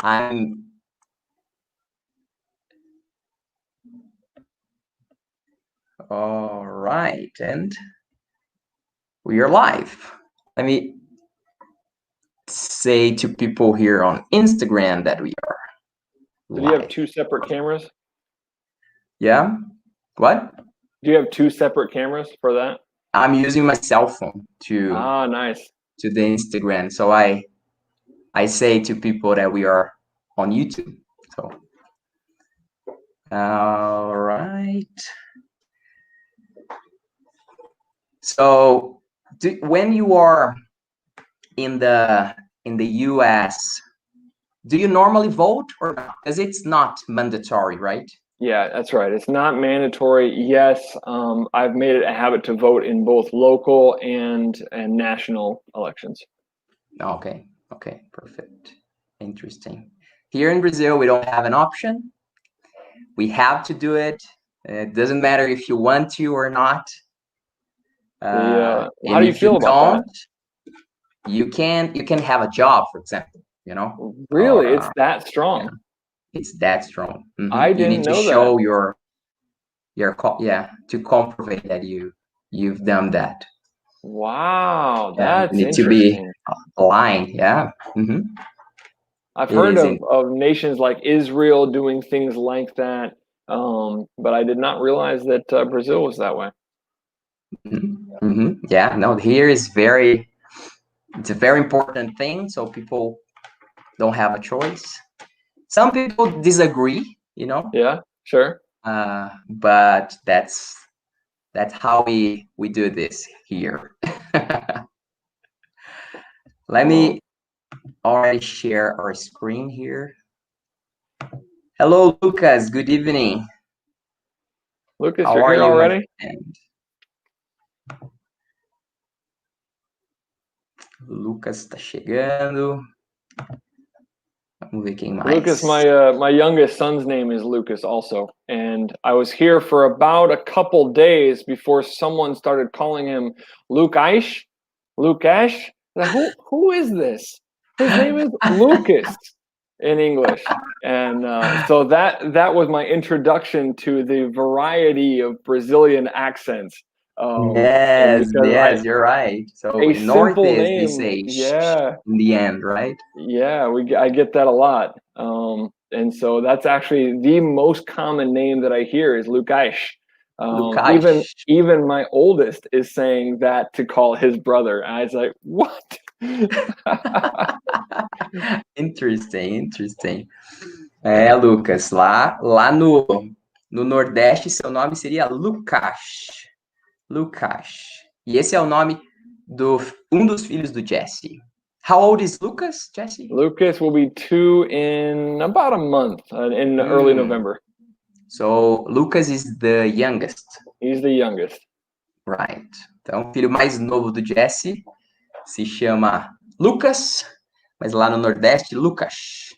I'm all right, and we are live. Let me say to people here on Instagram that we are live. Do you have two separate cameras? Yeah. What? Do you have two separate cameras for that? I'm using my cell phone to nice to the Instagram. So I say to people that we are on YouTube. So all right. So when you are in the US, do you normally vote or not? Because it's not mandatory, right? Yeah, that's right. It's not mandatory. Yes, I've made it a habit to vote in both local and national elections. Okay, perfect. Interesting. Here in Brazil, we don't have an option. We have to do it. It doesn't matter if you want to or not. How do you feel about that? You can have a job, for example, you know? Really? It's that strong? Yeah, it's that strong. Mm-hmm. I didn't know that. You need to show your to comprove that you've done that. Wow, that's you need to be aligned. Yeah. Mm-hmm. I've heard of nations like Israel doing things like that, but I did not realize that Brazil was that way. Mm-hmm. Mm-hmm. Yeah, no, here is it's a very important thing, so people don't have a choice. Some people disagree, you know? Yeah, sure. But that's how we do this here. Let me already share our screen here. Hello, Lucas. Good evening. Lucas, how you're here already? Lucas está chegando. Vamos ver quem mais. Lucas, my youngest son's name is Lucas also, and I was here for about a couple days before someone started calling him Lukash. Lukash? Who is this? His name is Lucas in English, and so that was my introduction to the variety of Brazilian accents. Yes, you're right. So a north simple is name, they say in the end, right? Yeah, I get that a lot. And so that's actually the most common name that I hear is Lukash. Even my oldest is saying that to call his brother. And I was like, what? Interesting. Lucas, lá no Nordeste, seu nome seria Lucas. E esse é o nome dos filhos do Jesse. How old is Lucas, Jesse? Lucas will be 2 in about a month, in early November. So Lucas is the youngest. He's the youngest. Right. Então, o filho mais novo do Jesse se chama Lucas, mas lá no Nordeste, Lucas.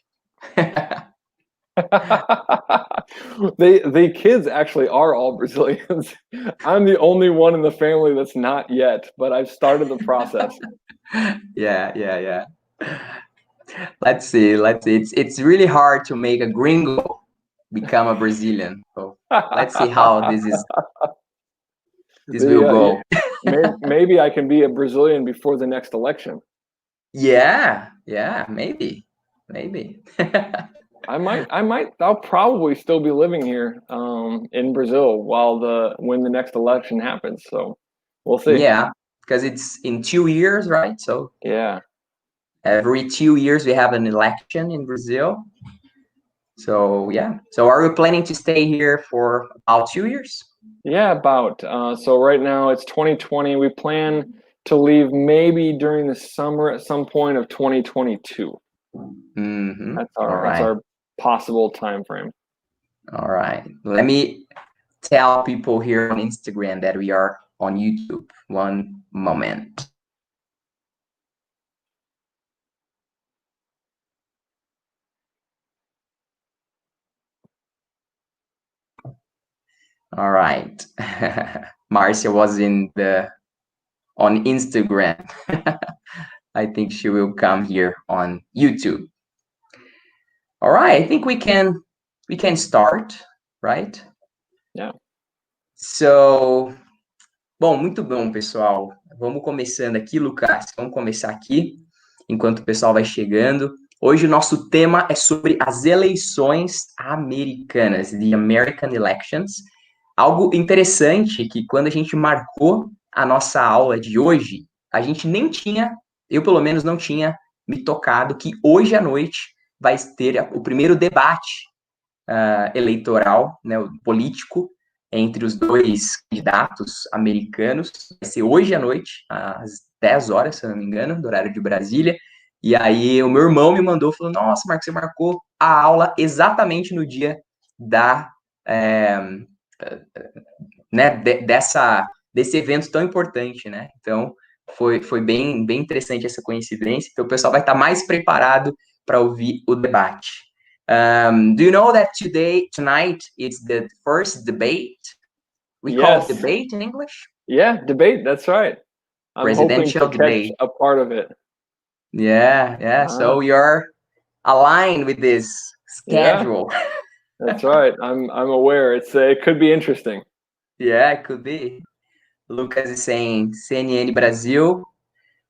The kids actually are all Brazilians. I'm the only one in the family that's not yet, but I've started the process. Yeah. Let's see. It's really hard to make a gringo become a Brazilian. So let's see how this will go. Maybe I can be a Brazilian before the next election. Yeah, maybe. I'll probably still be living here in Brazil when the next election happens. So we'll see. Yeah, because it's in 2 years, right? So yeah, every 2 years we have an election in Brazil. So yeah. So are we planning to stay here for about 2 years? Yeah, about. So right now it's 2020. We plan to leave maybe during the summer at some point of 2022. Mm-hmm. That's our possible time frame. All right. Let me tell people here on Instagram that we are on YouTube. One moment. All right. Marcia was on Instagram. I think she will come here on YouTube. All right, I think we can start, right? Yeah. So, bom, muito bom, pessoal. Vamos começando aqui, Lucas. Vamos começar aqui, enquanto o pessoal vai chegando. Hoje o nosso tema é sobre as eleições americanas, the American Elections. Algo interessante que quando a gente marcou a nossa aula de hoje, a gente nem tinha, eu pelo menos não tinha me tocado que hoje à noite vai ter o primeiro debate eleitoral, né, político, entre os dois candidatos americanos. Vai ser hoje à noite, às 10 horas, se eu não me engano, do horário de Brasília. E aí o meu irmão me mandou, falou, nossa, Marcos, você marcou a aula exatamente no dia da... né, desse evento tão importante, né? Então, foi bem interessante essa coincidência. Então, o pessoal vai estar mais preparado para ouvir o debate. Do you know that tonight, it's the first debate? We call it debate in English? Yeah, debate, that's right. I'm hoping to catch a part of it. Yeah. So you're aligned with this schedule. Yeah, that's right. I'm aware. It could be interesting. Yeah, it could be. Lucas is saying CNN Brasil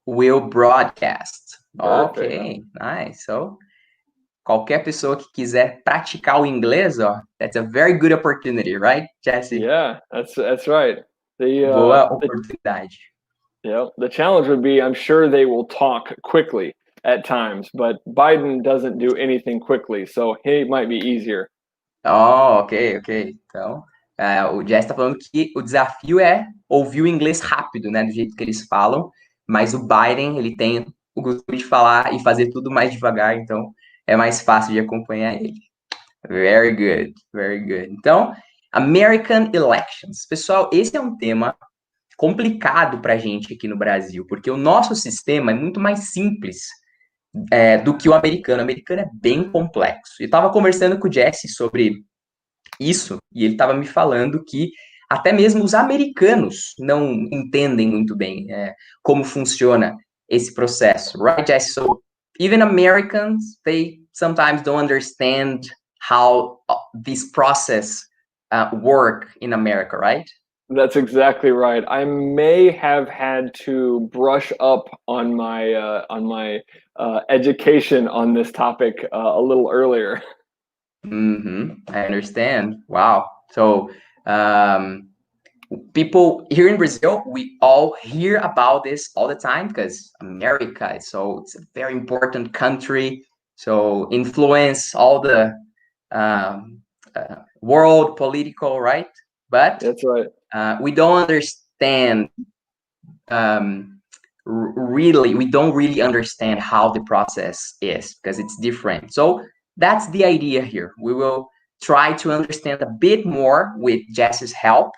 will broadcast. Perfect. Ok, nice. So, qualquer pessoa que quiser praticar o inglês, ó, that's a very good opportunity, right, Jesse? Yeah, that's right. Boa oportunidade. Yeah, the challenge would be, I'm sure they will talk quickly at times, but Biden doesn't do anything quickly, so he might be easier. Oh, ok. Então, o Jesse está falando que o desafio é ouvir o inglês rápido, né, do jeito que eles falam, mas o Biden, ele tem o costume de falar e fazer tudo mais devagar, então é mais fácil de acompanhar ele. Very good. Então, American Elections. Pessoal, esse é um tema complicado para a gente aqui no Brasil, porque o nosso sistema é muito mais simples do que o americano. O americano é bem complexo. Eu estava conversando com o Jesse sobre isso, e ele estava me falando que até mesmo os americanos não entendem muito bem como funciona esse processo, right, Jesse? So, even Americans, they sometimes don't understand how this process work in America, right? That's exactly right. I may have had to brush up on my education on this topic a little earlier. I understand. Wow. So, people here in Brazil, we all hear about this all the time because America it's a very important country. So influence all the world political, right? But that's right. We don't understand. We don't really understand how the process is because it's different. So that's the idea here. We will try to understand a bit more with Jess's help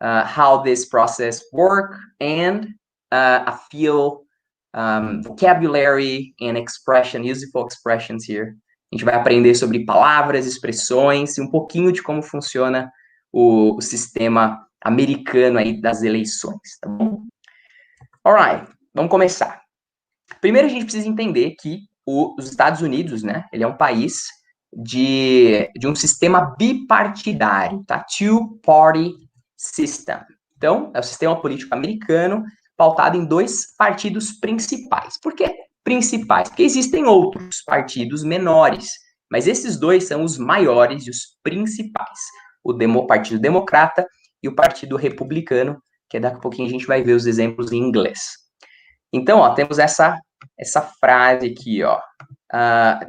how this process work and a few vocabulary and useful expressions here. A gente vai aprender sobre palavras, expressões e um pouquinho de como funciona o sistema americano aí das eleições, tá bom? Alright, vamos começar. Primeiro a gente precisa entender que os Estados Unidos, né, ele é um país de um sistema bipartidário, tá? Two-party system. Então, é o sistema político americano pautado em dois partidos principais. Por que principais? Porque existem outros partidos menores, mas esses dois são os maiores e os principais. O Partido Democrata e o Partido Republicano, que daqui a pouquinho a gente vai ver os exemplos em inglês. Então, ó, temos essa frase aqui, ó.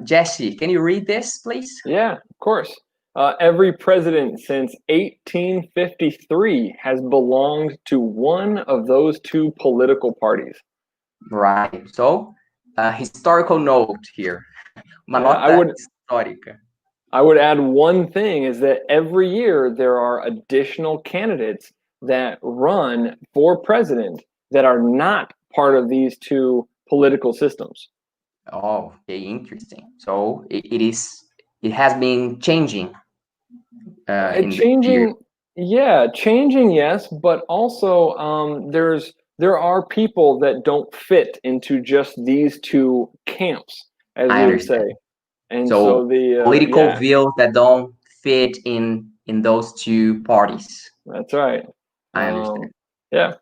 Jesse, can you read this, please? Yeah, of course. Every president since 1853 has belonged to one of those two political parties. Right. So, historical note here. Uma nota histórica. I would add one thing is that every year there are additional candidates that run for president that are not part of these two political systems. Oh, okay, interesting. So it has been changing. Changing, yes, but also there are people that don't fit into just these two camps, as we would say. And So the political views that don't fit in those two parties. That's right. I understand. Yeah.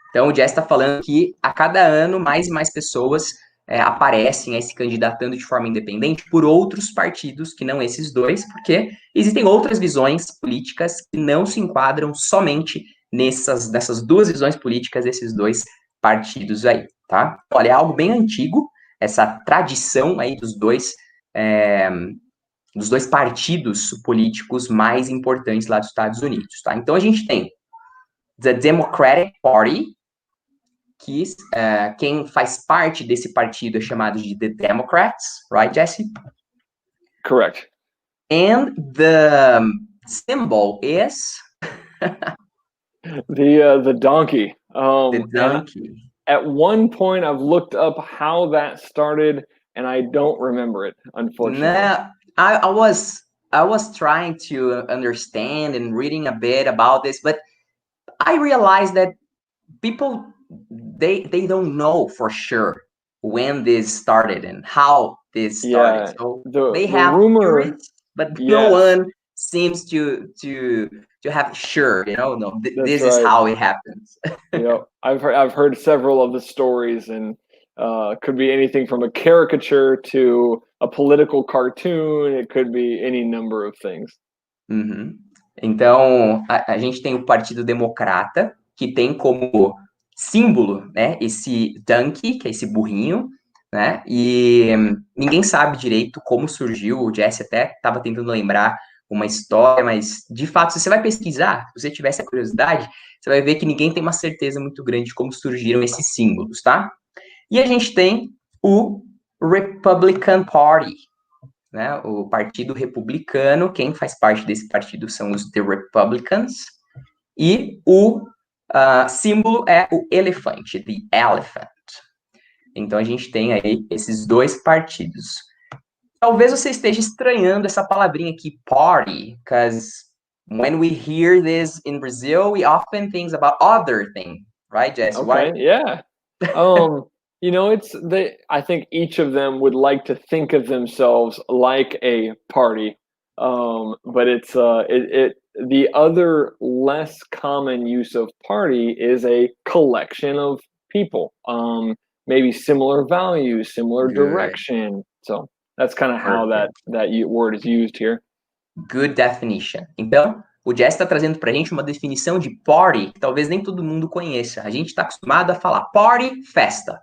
Então, o Jess está falando que a cada ano mais e mais pessoas aparecem aí se candidatando de forma independente por outros partidos que não esses dois, porque existem outras visões políticas que não se enquadram somente nessas duas visões políticas desses dois partidos aí, tá? Olha, é algo bem antigo, essa tradição aí dos dois partidos políticos mais importantes lá dos Estados Unidos, tá? Então, a gente tem the Democratic Party, que quem faz parte desse partido é chamado de The Democrats, right, Jesse? Correct. And the symbol is the donkey. the donkey. At one point, I've looked up how that started, and I don't remember it, unfortunately. No, I was trying to understand and reading a bit about this, but I realized that people they don't know for sure when this started and how this started. So they have rumor, theories, but no one seems to have sure, no, this is how it happens. I've heard several of the stories, and could be anything from a caricature to a political cartoon. It could be any number of things. Uhum. Então, a gente tem o Partido Democrata, que tem como símbolo, né, esse donkey, que é esse burrinho, né, e ninguém sabe direito como surgiu, o Jesse até estava tentando lembrar uma história, mas, de fato, se você vai pesquisar, se você tiver essa curiosidade, você vai ver que ninguém tem uma certeza muito grande de como surgiram esses símbolos, tá? E a gente tem o Republican Party, né, o Partido Republicano, quem faz parte desse partido são os The Republicans, e o símbolo é o elefante, the elephant. Então, a gente tem aí esses dois partidos. Talvez você esteja estranhando essa palavrinha aqui, party, because when we hear this in Brazil, we often think about other thing, right, Jesse? Okay, yeah. I think each of them would like to think of themselves like a party, but it's the other less common use of party is a collection of people, maybe similar values, similar direction. So that's kind of how that word is used here. Good definition. Então, o Jess está trazendo para a gente uma definição de party que talvez nem todo mundo conheça. A gente está acostumado a falar party, festa.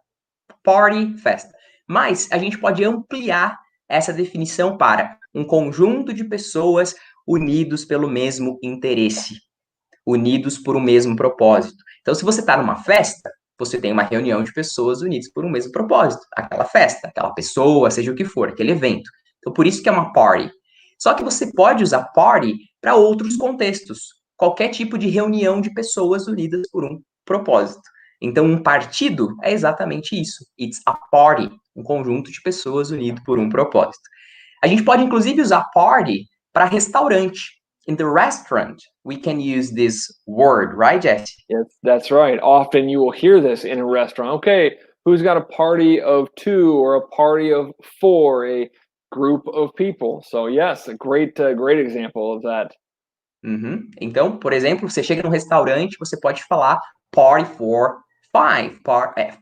Party, festa. Mas a gente pode ampliar essa definição para um conjunto de pessoas unidos pelo mesmo interesse, unidos por um mesmo propósito. Então, se você está numa festa, você tem uma reunião de pessoas unidas por um mesmo propósito, aquela festa, aquela pessoa, seja o que for, aquele evento. Então, por isso que é uma party. Só que você pode usar party para outros contextos, qualquer tipo de reunião de pessoas unidas por um propósito. Então, um partido é exatamente isso. It's a party, um conjunto de pessoas unido por um propósito. A gente pode, inclusive, usar party para restaurante. In the restaurant, we can use this word, right, Jesse? Yes, that's right. Often you will hear this in a restaurant. Okay, who's got a party of 2 or a party of 4, a group of people? So yes, a great example of that. Uhum. Então, por exemplo, você chega num restaurante, você pode falar party for 5,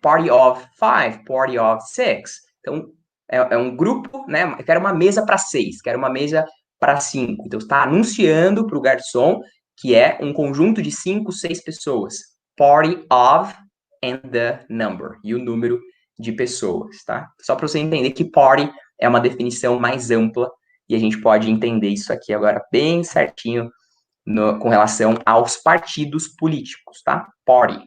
party of 5, party of 6. Então, é um grupo, né? Eu quero uma mesa para 6, quero uma mesa para 5. Então, está anunciando para o garçom que é um conjunto de 5, 6 pessoas. Party of and the number. E o número de pessoas, tá? Só para você entender que party é uma definição mais ampla e a gente pode entender isso aqui agora bem certinho com relação aos partidos políticos, tá? Party.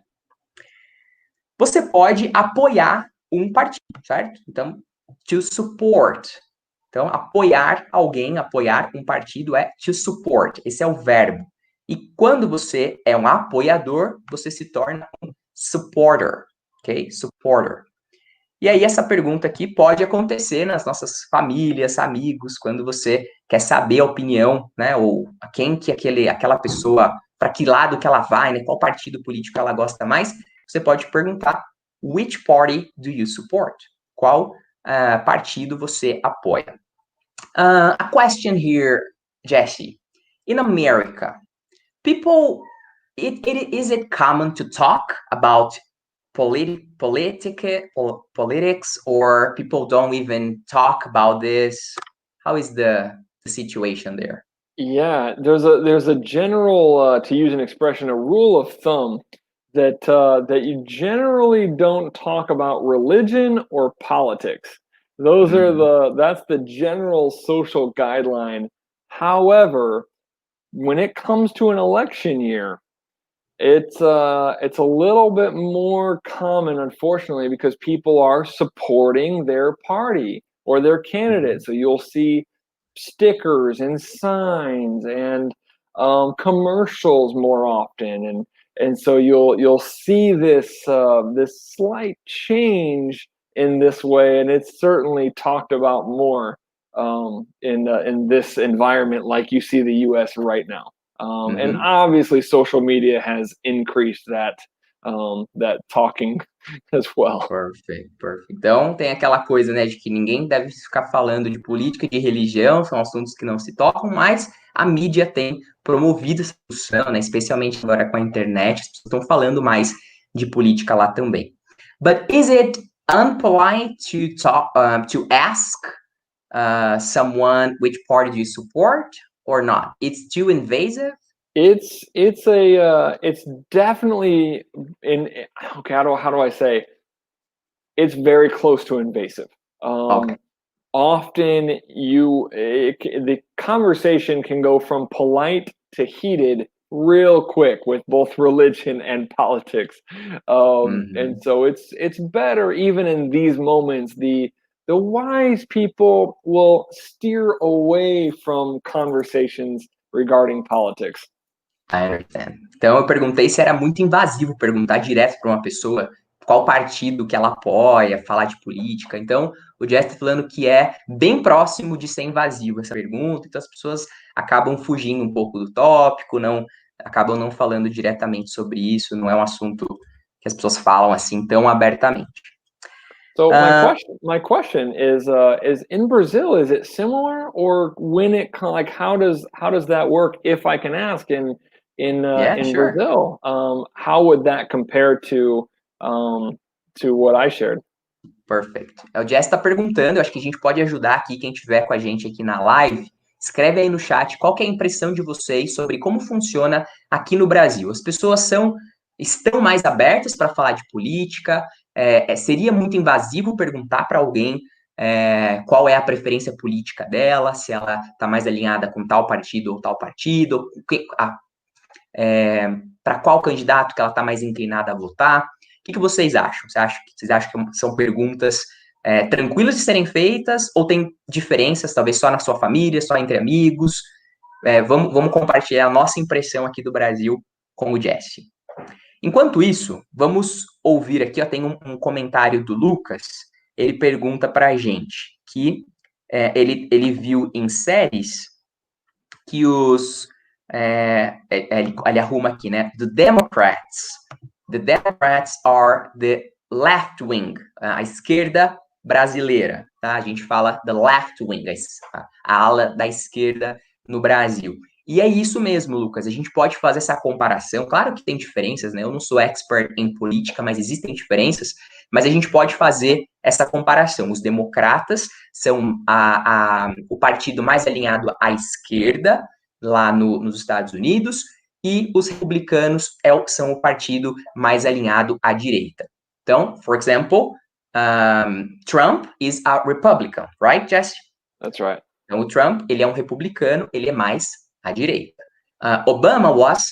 Você pode apoiar um partido, certo? Então, to support. Então, apoiar alguém, apoiar um partido é to support. Esse é o verbo. E quando você é um apoiador, você se torna um supporter, ok? Supporter. E aí, essa pergunta aqui pode acontecer nas nossas famílias, amigos, quando você quer saber a opinião, né? Ou a quem que aquela pessoa, para que lado que ela vai, né? Qual partido político ela gosta mais? Você pode perguntar, which party do you support? Qual partido você apoia. A question here, Jesse. In America, is it common to talk about politics, or people don't even talk about this? How is the situation there? Yeah, there's a general, to use an expression, a rule of thumb that you generally don't talk about religion or politics. That's the general social guideline. However, when it comes to an election year, it's a little bit more common, unfortunately, because people are supporting their party or their candidate. So you'll see stickers and signs and commercials more often, and so you'll see this slight change in this way, and it's certainly talked about more in this environment, like you see the U.S. right now. And obviously, social media has increased that talking as well. Perfect. Então, tem aquela coisa, né, de que ninguém deve ficar falando de política, de religião, são assuntos que não se tocam, mas a mídia tem promovido essa discussão, né, especialmente agora com a internet, as pessoas estão falando mais de política lá também. But is it unpolite to ask someone which party do you support or not? It's too invasive? It's definitely okay. How do I say? It's very close to invasive. Okay. Often the conversation can go from polite to heated real quick with both religion and politics. And so it's better, even in these moments, the wise people will steer away from conversations regarding politics. I understand. Então, eu perguntei se era muito invasivo perguntar direto para uma pessoa qual partido que ela apoia, falar de política. Então, o Jess está falando que é bem próximo de ser invasivo essa pergunta, então as pessoas acabam fugindo um pouco do tópico, acabam não falando diretamente sobre isso, não é um assunto que as pessoas falam assim tão abertamente. So my question is in Brazil, is it similar, or when it like how does that work? If I can ask, in Sure. Brazil, how would that compare to what I shared? Perfect. O Jess está perguntando, eu acho que a gente pode ajudar aqui, quem estiver com a gente aqui na live, escreve aí no chat qual que é a impressão de vocês sobre como funciona aqui no Brasil. As pessoas estão mais abertas para falar de política? Seria muito invasivo perguntar para alguém qual é a preferência política dela, se ela está mais alinhada com tal partido ou tal partido, para qual candidato que ela está mais inclinada a votar. O que vocês acham? Vocês acham que são perguntas tranquilas de serem feitas, ou tem diferenças, talvez só na sua família, só entre amigos? Vamos compartilhar a nossa impressão aqui do Brasil com o Jesse. Enquanto isso, vamos ouvir aqui, ó, tem um comentário do Lucas. Ele pergunta para a gente que ele viu em séries que ele arruma aqui, né? The Democrats are the left wing, a esquerda brasileira, tá? A gente fala the left wing, a ala da esquerda no Brasil. E é isso mesmo, Lucas, a gente pode fazer essa comparação, claro que tem diferenças, né? Eu não sou expert em política, mas existem diferenças, mas a gente pode fazer essa comparação. Os democratas são o partido mais alinhado à esquerda, lá nos Estados Unidos, e os republicanos são o partido mais alinhado à direita. Então, for example, Trump is a Republican, right, Jesse? That's right. Então, o Trump, ele é um republicano, ele é mais à direita. Obama was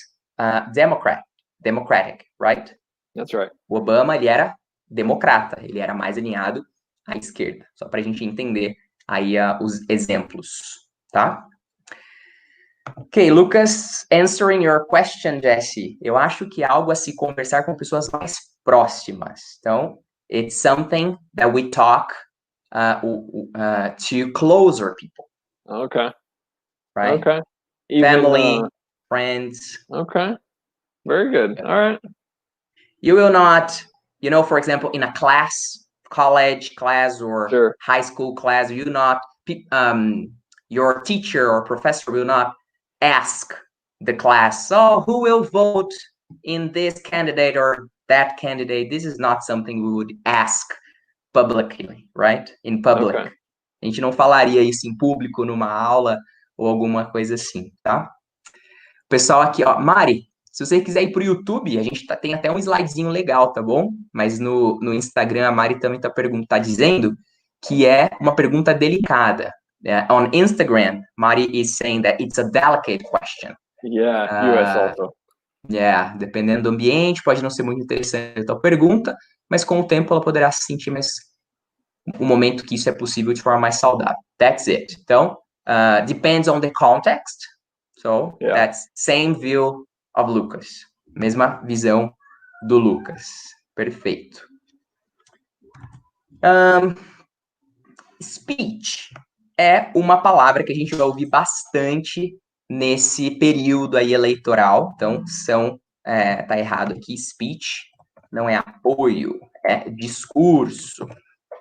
democratic, right? That's right. O Obama, ele era democrata, ele era mais alinhado à esquerda. Só para a gente entender aí os exemplos, tá? Ok, Lucas, answering your question, Jesse, eu acho que é algo a se conversar com pessoas mais próximas. Então, it's something that we talk to closer people. Okay. Right? Okay. Family, friends. Okay. Very good. Yeah. All right. You will not, for example, in a class college class or Sure. high school class, you not your teacher or professor will not ask the class, so who will vote in this candidate or that candidate? This is not something we would ask publicly, right? In public. Okay. A gente não falaria isso em público, numa aula ou alguma coisa assim, tá? O pessoal aqui, ó, Mari, se você quiser ir pro YouTube, a gente tem até um slidezinho legal, tá bom? Mas no Instagram a Mari também tá dizendo que é uma pergunta delicada. On Instagram, Mari is saying that it's a delicate question. Yeah, US also. Yeah, dependendo do ambiente, pode não ser muito interessante a tua pergunta, mas com o tempo ela poderá se sentir mais um momento que isso é possível de forma mais saudável. That's it. Então, depends on the context. So, that's same view of Lucas. Mesma visão do Lucas. Perfeito. Speech é uma palavra que a gente vai ouvir bastante nesse período aí eleitoral. Então, tá errado aqui, speech não é apoio, é discurso.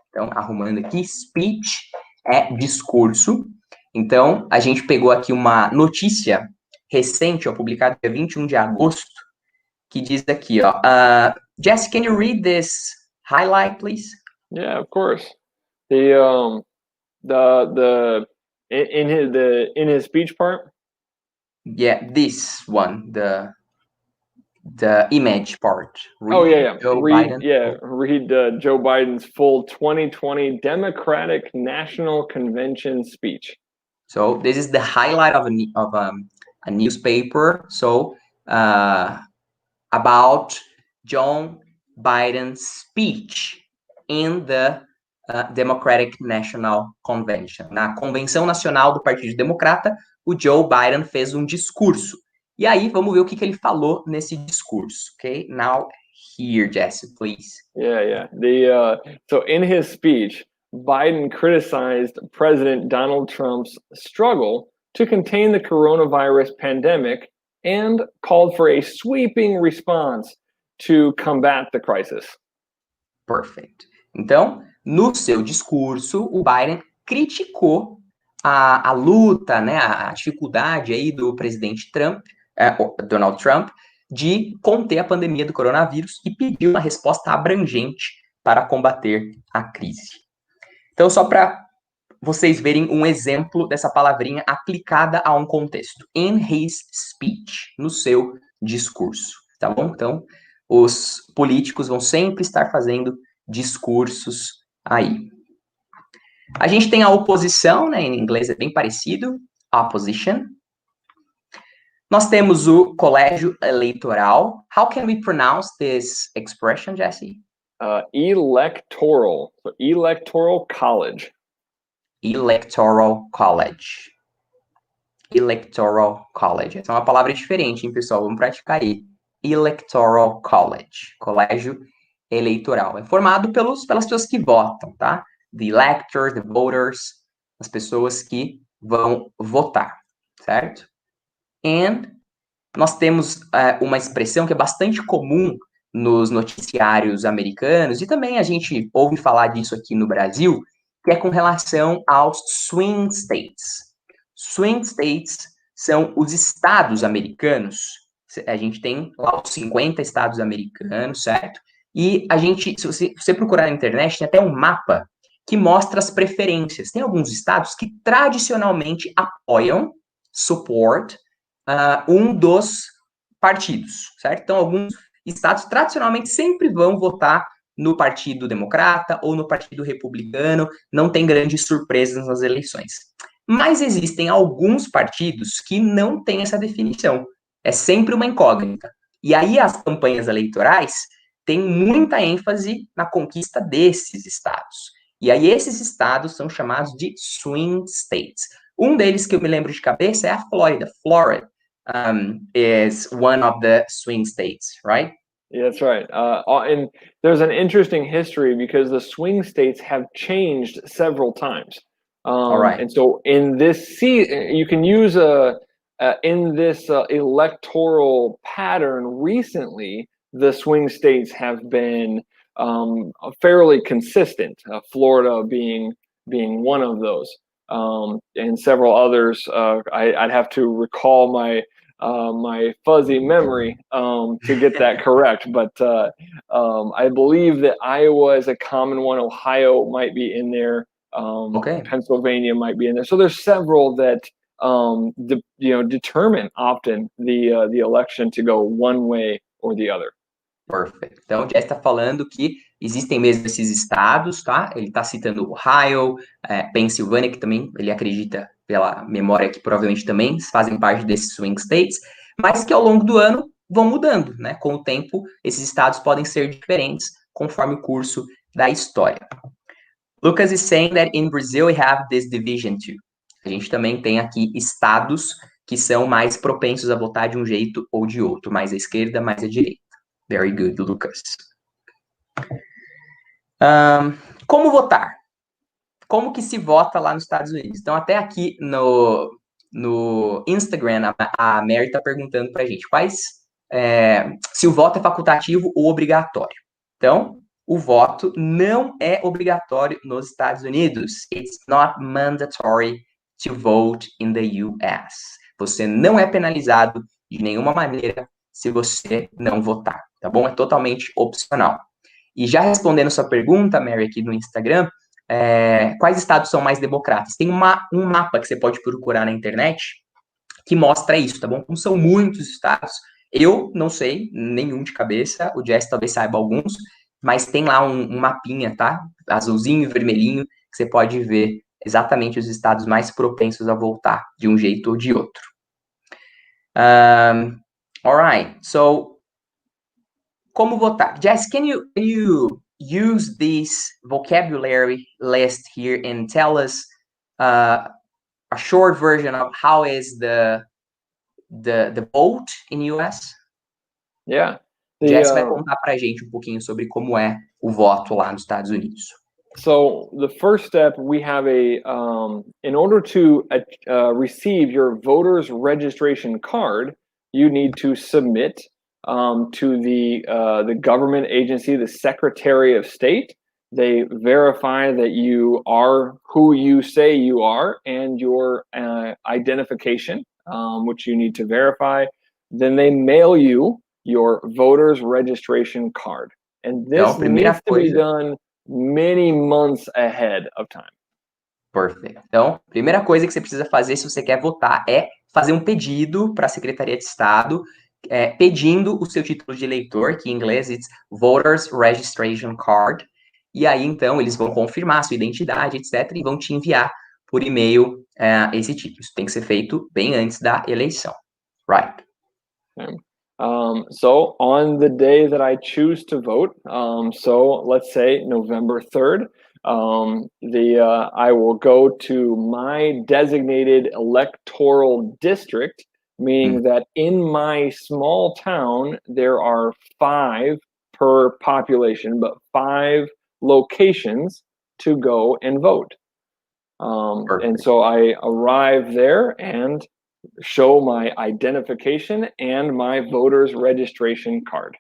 Então, arrumando aqui, speech é discurso. Então, a gente pegou aqui uma notícia recente, ó, publicada dia 21 de agosto, que diz aqui, ó, Jesse, can you read this highlight, please? Yeah, of course. In his speech part? Yeah, this one, the image part. Read Joe Biden. Read Joe Biden's full 2020 Democratic National Convention speech. So this is the highlight of a newspaper. So about Joe Biden's speech in the Democratic National Convention. Na Convenção Nacional do Partido Democrata, o Joe Biden fez um discurso. E aí, vamos ver o que ele falou nesse discurso, ok? Now, here, Jesse, please. Yeah. So in his speech, Biden criticized President Donald Trump's struggle to contain the coronavirus pandemic and called for a sweeping response to combat the crisis. Perfect. Então, no seu discurso, o Biden criticou a luta, né, a dificuldade aí do presidente Donald Trump, de conter a pandemia do coronavírus e pediu uma resposta abrangente para combater a crise. Então, só para vocês verem um exemplo dessa palavrinha aplicada a um contexto. In his speech, no seu discurso, tá bom? Então, os políticos vão sempre estar fazendo discursos aí. A gente tem a oposição, né? Em inglês é bem parecido, opposition. Nós temos o colégio eleitoral. How can we pronounce this expression, Jesse? Electoral. So electoral college. Electoral college. Electoral college. Essa é uma palavra diferente, hein, pessoal? Vamos praticar aí. Electoral college. Colégio eleitoral. É formado pelas pessoas que votam, tá? The electors, the voters, as pessoas que vão votar, certo? And nós temos uma expressão que é bastante comum nos noticiários americanos, e também a gente ouve falar disso aqui no Brasil, que é com relação aos swing states. Swing states são os estados americanos. A gente tem lá os 50 estados americanos, certo? E a gente, se você procurar na internet, tem até um mapa que mostra as preferências. Tem alguns estados que tradicionalmente apoiam, support, um dos partidos, certo? Então, alguns estados tradicionalmente sempre vão votar no Partido Democrata ou no Partido Republicano, não tem grandes surpresas nas eleições. Mas existem alguns partidos que não têm essa definição. É sempre uma incógnita. E aí as campanhas eleitorais têm muita ênfase na conquista desses estados. E aí esses estados são chamados de swing states. Um deles que eu me lembro de cabeça é a Flórida. Florida is one of the swing states, right? Yeah, that's right. And there's an interesting history because the swing states have changed several times. All right. And so in this you can use in this electoral pattern recently, the swing states have been fairly consistent. Florida being one of those, and several others. I'd have to recall my fuzzy memory to get that correct, but I believe that Iowa is a common one. Ohio might be in there. Okay. Pennsylvania might be in there. So there's several that determine often the election to go one way or the other. Perfect. Então, o Jess está falando que existem mesmo esses estados, tá? Ele está citando Ohio, Pensilvânia, que também ele acredita, pela memória, que provavelmente também fazem parte desses swing states, mas que ao longo do ano vão mudando, né? Com o tempo, esses estados podem ser diferentes conforme o curso da história. Lucas is saying that in Brazil we have this division too. A gente também tem aqui estados que são mais propensos a votar de um jeito ou de outro, mais à esquerda, mais à direita. Very good, Lucas. Como votar? Como que se vota lá nos Estados Unidos? Então, até aqui no Instagram, a Mary está perguntando para a gente se o voto é facultativo ou obrigatório. Então, o voto não é obrigatório nos Estados Unidos. It's not mandatory to vote in the US. Você não é penalizado de nenhuma maneira se você não votar, tá bom? É totalmente opcional. E já respondendo sua pergunta, Mary, aqui no Instagram, quais estados são mais democratas? Tem um mapa que você pode procurar na internet que mostra isso, tá bom? Como são muitos estados, eu não sei nenhum de cabeça, o Jess talvez saiba alguns, mas tem lá um mapinha, tá? Azulzinho e vermelhinho, que você pode ver exatamente os estados mais propensos a votar de um jeito ou de outro. All right, so como votar? Jess, can you use this vocabulary list here and tell us a short version of how is the vote in US? Yeah. Jess vai contar pra gente um pouquinho sobre como é o voto lá nos Estados Unidos. So the first step, we have in order to receive your voter's registration card, you need to submit to the government agency, the Secretary of State. They verify that you are who you say you are and your identification, which you need to verify. Then they mail you your voter's registration card. And this needs to be done many months ahead of time. Perfeito. Então, primeira coisa que você precisa fazer se você quer votar é fazer um pedido para a Secretaria de Estado pedindo o seu título de eleitor, que em inglês it's Voters Registration Card, e aí então eles vão confirmar a sua identidade, etc, e vão te enviar por e-mail esse título. Isso tem que ser feito bem antes da eleição. Right. Okay. So on the day that I choose to vote, so let's say November 3rd, I will go to my designated electoral district, meaning that in my small town, there are 5 per population, but 5 locations to go and vote. And so I arrive there and show my identification and my voter's registration card.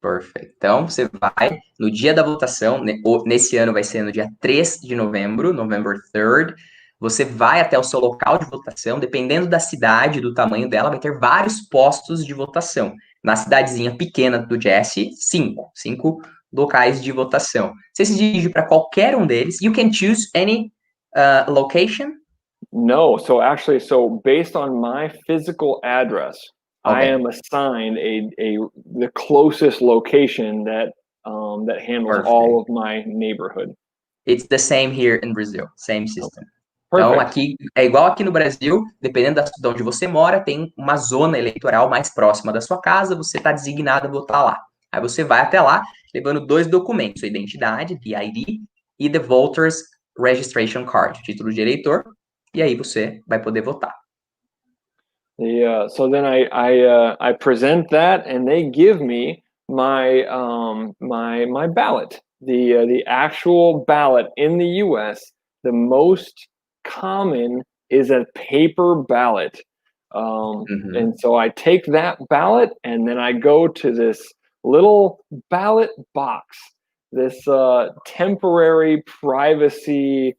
Perfeito. Então, você vai, no dia da votação, nesse ano vai ser no dia 3 de novembro, November 3rd, você vai até o seu local de votação, dependendo da cidade, do tamanho dela, vai ter vários postos de votação. Na cidadezinha pequena do Jesse, 5 locais de votação. Você se dirige para qualquer um deles. You can choose any location. No, so actually, based on my physical address, I am assigned the closest location that handles all of my neighborhood. It's the same here in Brazil, same system. Então, aqui é igual aqui no Brasil, dependendo de onde você mora, tem uma zona eleitoral mais próxima da sua casa, você está designado a votar lá. Aí você vai até lá, levando 2 documentos, sua identidade, the ID, e the Voters Registration Card, título de eleitor, e aí você vai poder votar. So then I present that, and they give me my my ballot, the actual ballot in the U.S. The most common is a paper ballot, and so I take that ballot, and then I go to this little ballot box this temporary privacy,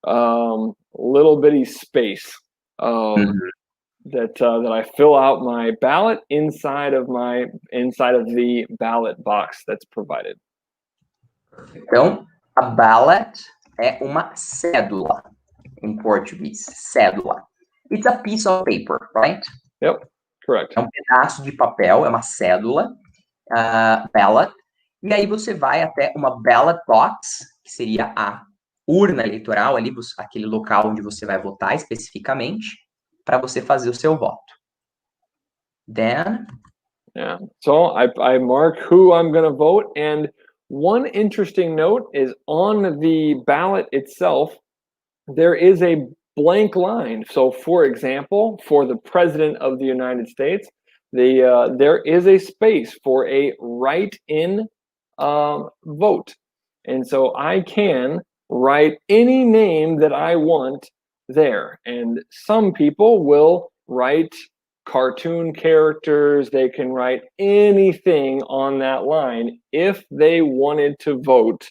little bitty space that I fill out my ballot inside of the ballot box that's provided. Então, a ballot é uma cédula em português, cédula. It's a piece of paper, right? Yep, correct. É um pedaço de papel, é uma cédula, ballot. E aí você vai até uma ballot box, que seria a urna eleitoral, ali, aquele local onde você vai votar especificamente, para você fazer o seu voto. Then... Yeah, so I mark who I'm going to vote, and one interesting note is on the ballot itself, there is a blank line. So, for example, for the President of the United States, there is a space for a write-in vote. And so I can write any name that I want there. And some people will write cartoon characters, they can write anything on that line if they wanted to vote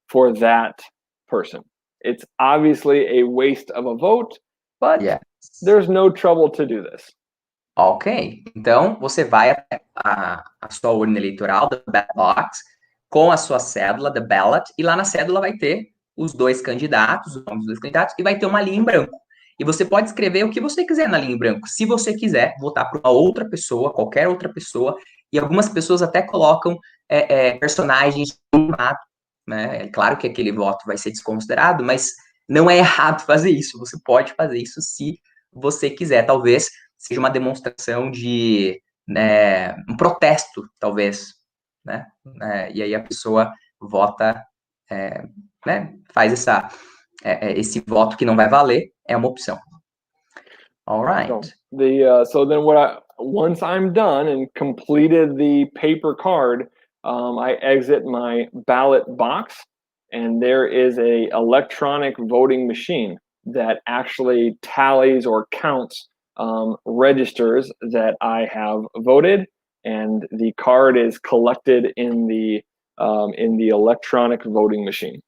for that person. It's obviously a waste of a vote, but there's no trouble to do this. Ok, então você vai até a sua urna eleitoral, the ballot box, com a sua cédula, the ballot, e lá na cédula vai ter os dois candidatos, os nomes dos dois candidatos, e vai ter uma linha em branco. E você pode escrever o que você quiser na linha em branco. Se você quiser votar por uma outra pessoa, qualquer outra pessoa, e algumas pessoas até colocam personagens animados, né? É claro que aquele voto vai ser desconsiderado, mas não é errado fazer isso. Você pode fazer isso se você quiser. Talvez seja uma demonstração de um protesto, talvez, né? E aí a pessoa vota, faz esse voto que não vai valer, é uma opção. All right. So then once I'm done and completed the paper card, I exit my ballot box, and there is a electronic voting machine that actually tallies or counts registers that I have voted, and the card is collected in the electronic voting machine.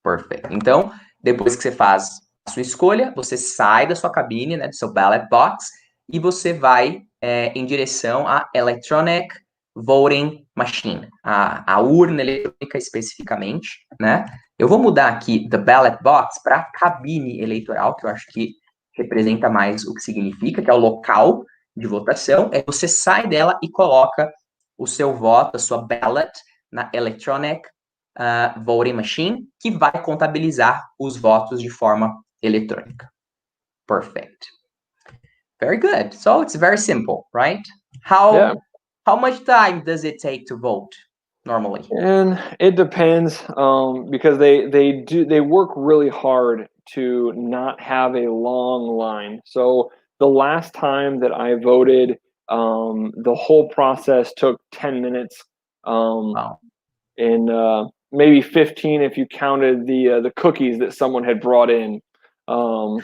Perfeito. Então, depois que você faz a sua escolha, você sai da sua cabine, né, do seu ballot box, e você vai em direção à electronic voting machine, a urna eletrônica especificamente, né? Eu vou mudar aqui the ballot box para cabine eleitoral, que eu acho que representa mais o que significa, que é o local de votação. Você sai dela e coloca o seu voto, a sua ballot, na electronic voting machine, que vai contabilizar os votos de forma eletrônica. Perfect. Very good. So it's very simple, right? How much time does it take to vote normally? And it depends, because they work really hard to not have a long line. So the last time that I voted, the whole process took 10 minutes. Wow. And maybe 15 if you counted the cookies that someone had brought in. All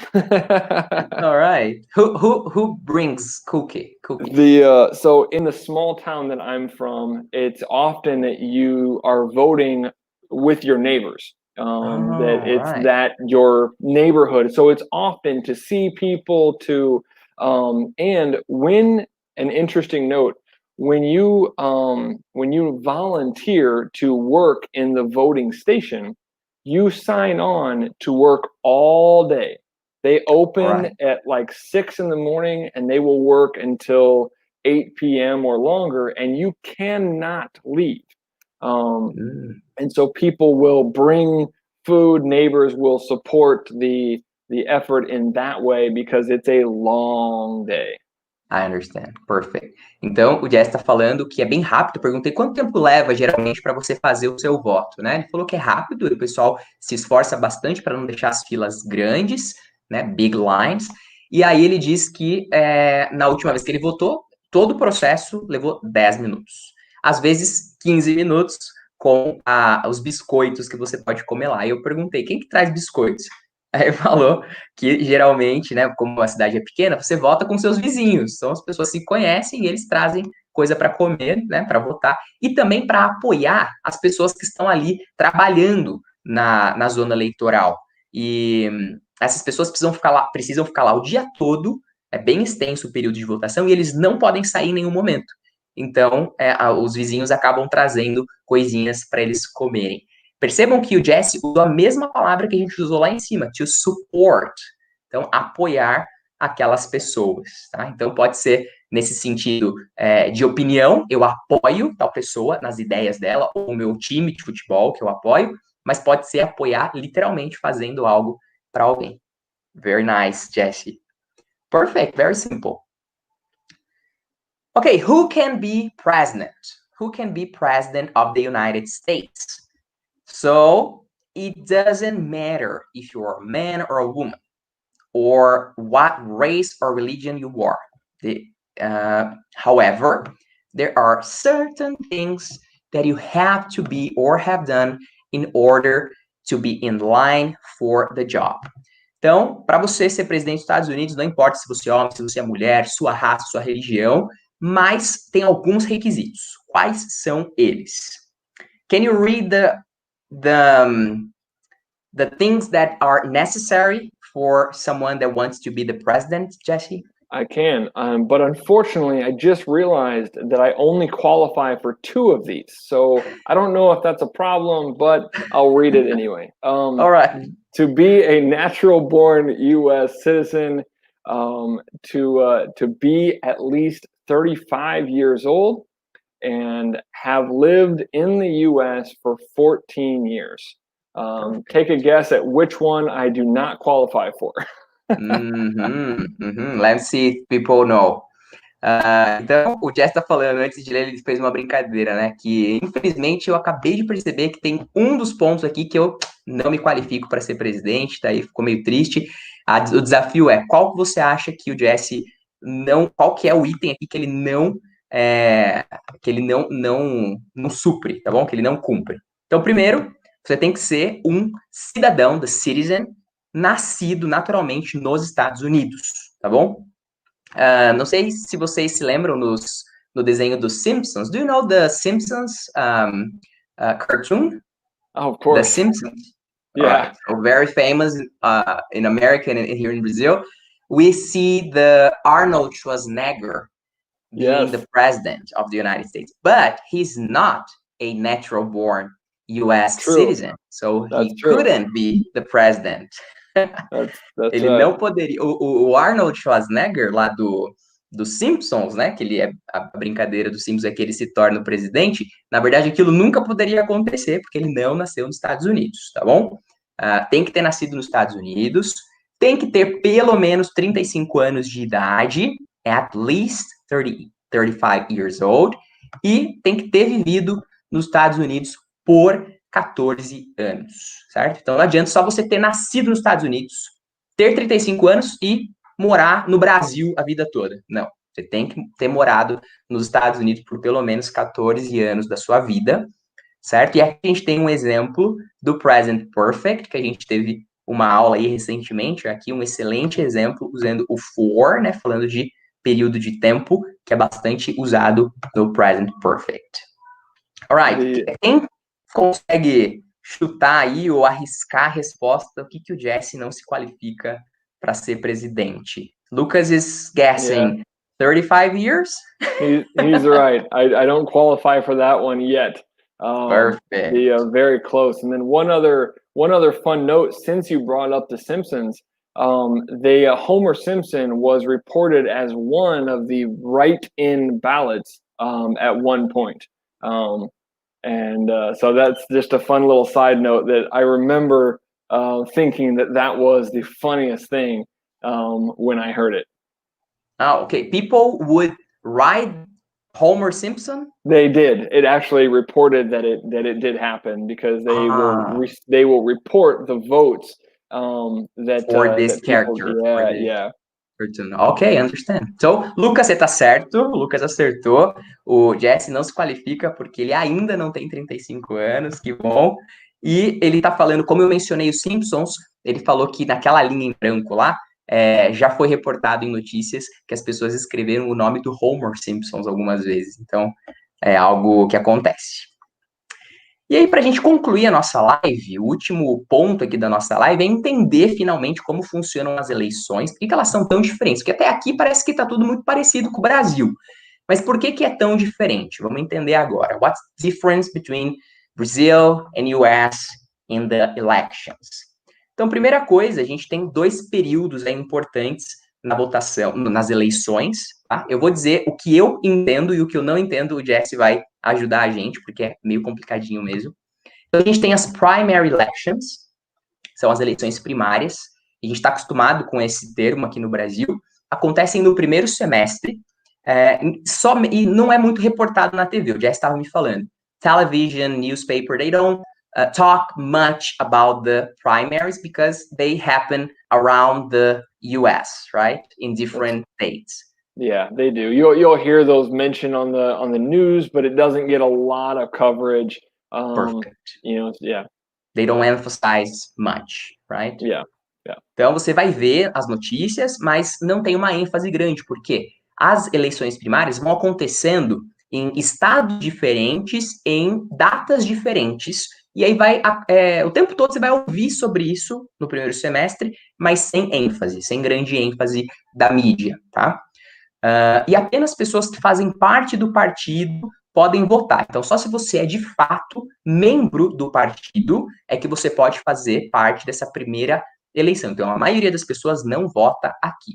right. Who brings cookies? So in the small town that I'm from, it's often that you are voting with your neighbors. That your neighborhood. So it's often to see people and when an interesting note, when you volunteer to work in the voting station, you sign on to work all day. They open at like 6 a.m. and they will work until 8 p.m. or longer, and you cannot leave. And so people will bring food, neighbors will support the effort in that way because it's a long day. I understand. Perfect. Então, o Jess está falando que é bem rápido. Eu perguntei quanto tempo leva, geralmente, para você fazer o seu voto, né? Ele falou que é rápido, o pessoal se esforça bastante para não deixar as filas grandes, né? Big lines. E aí ele diz que na última vez que ele votou, todo o processo levou 10 minutos. Às vezes, 15 minutos com os biscoitos que você pode comer lá. E eu perguntei, quem que traz biscoitos? Aí falou que geralmente, né, como a cidade é pequena, você vota com seus vizinhos. Então as pessoas se conhecem e eles trazem coisa para comer, né, para votar, e também para apoiar as pessoas que estão ali trabalhando na zona eleitoral. E essas pessoas precisam ficar lá o dia todo, é bem extenso o período de votação, e eles não podem sair em nenhum momento. Então, os vizinhos acabam trazendo coisinhas para eles comerem. Percebam que o Jesse usou a mesma palavra que a gente usou lá em cima, to support. Então, apoiar aquelas pessoas, tá? Então, pode ser nesse sentido de opinião, eu apoio tal pessoa nas ideias dela, ou o meu time de futebol que eu apoio, mas pode ser apoiar literalmente fazendo algo para alguém. Very nice, Jesse. Perfect, very simple. Okay, who can be president? Who can be president of the United States? So, it doesn't matter if you're a man or a woman, or what race or religion you are. However, there are certain things that you have to be or have done in order to be in line for the job. Então, para você ser presidente dos Estados Unidos, não importa se você é homem, se você é mulher, sua raça, sua religião, mas tem alguns requisitos. Quais são eles? Can you read the things that are necessary for someone that wants to be the president, Jesse? I can, but unfortunately, I just realized that I only qualify for 2 of these. So I don't know if that's a problem, but I'll read it anyway. All right. To be a natural-born U.S. citizen, to be at least 35 years old, and have lived in the U.S. for 14 years. Take a guess at which one I do not qualify for. Let's see if people know. Então, o Jess tá falando, antes de ler, ele fez uma brincadeira, né? Que, infelizmente, eu acabei de perceber que tem um dos pontos aqui que eu não me qualifico para ser presidente, daí ficou meio triste. O desafio é, qual que você acha que o Jesse não... Qual que é o item aqui que ele não... não supre, tá bom? Que ele não cumpre. Então, primeiro, você tem que ser um cidadão, the citizen, nascido naturalmente nos Estados Unidos, tá bom? Não sei se vocês se lembram no desenho dos Simpsons. Do you know the Simpsons cartoon? Oh, of course. The Simpsons. Yeah. So very famous in America and here in Brazil. We see the Arnold Schwarzenegger being the president of the United States, but he's not a natural-born U.S. citizen, so he couldn't be the president. Ele não poderia. O Arnold Schwarzenegger, lá dos Simpsons, né? Que ele a brincadeira dos Simpsons é que ele se torna o presidente. Na verdade, aquilo nunca poderia acontecer, porque ele não nasceu nos Estados Unidos, tá bom? Tem que ter nascido nos Estados Unidos, tem que ter pelo menos 35 anos de idade, at least 35 years old, e tem que ter vivido nos Estados Unidos por 14 anos, certo? Então não adianta só você ter nascido nos Estados Unidos, ter 35 anos e morar no Brasil a vida toda. Não, você tem que ter morado nos Estados Unidos por pelo menos 14 anos da sua vida, certo? E aqui a gente tem um exemplo do present perfect, que a gente teve uma aula aí recentemente, aqui um excelente exemplo usando o for, né, falando de período de tempo, que é bastante usado no present perfect. Alright, quem consegue chutar aí ou arriscar a resposta, o que o Jesse não se qualifica para ser presidente? Lucas is guessing 35 years? He's right. I don't qualify for that one yet. Perfect. Very close. And then one other fun note, since you brought up The Simpsons, Homer Simpson was reported as one of the write-in ballots at one point. So that's just a fun little side note that I remember thinking that was the funniest thing when I heard it. Okay. People would write Homer Simpson? They did. It actually reported that it did happen because they will report the votes that for this that people, character. Ok, understand. Então, Lucas, você tá certo. O Lucas acertou. O Jesse não se qualifica porque ele ainda não tem 35 anos. Que bom. E ele tá falando, como eu mencionei os Simpsons, ele falou que naquela linha em branco lá, já foi reportado em notícias que as pessoas escreveram o nome do Homer Simpson algumas vezes. Então, é algo que acontece. E aí, para a gente concluir a nossa live, o último ponto aqui da nossa live é entender finalmente como funcionam as eleições, por que elas são tão diferentes, porque até aqui parece que está tudo muito parecido com o Brasil. Mas por que é tão diferente? Vamos entender agora. What's the difference between Brazil and US in the elections? Então, primeira coisa, a gente tem 2 períodos importantes na votação, nas eleições, tá? Eu vou dizer o que eu entendo e o que eu não entendo, o Jesse vai ajudar a gente, porque é meio complicadinho mesmo. Então, a gente tem as primary elections, são as eleições primárias, e a gente está acostumado com esse termo aqui no Brasil, acontecem no primeiro semestre, e não é muito reportado na TV, o Jesse estava me falando. Television, newspaper, they don't talk much about the primaries because they happen around the US, right? In different states. Yeah, they do. You'll hear those mentioned on the news, but it doesn't get a lot of coverage. Perfect. Yeah. They don't emphasize much, right? Yeah. Então, você vai ver as notícias, mas não tem uma ênfase grande, porque as eleições primárias vão acontecendo em estados diferentes, em datas diferentes, e aí o tempo todo você vai ouvir sobre isso no primeiro semestre, mas sem ênfase, sem grande ênfase da mídia, tá? E apenas pessoas que fazem parte do partido podem votar. Então, só se você é de fato membro do partido é que você pode fazer parte dessa primeira eleição. Então, a maioria das pessoas não vota aqui.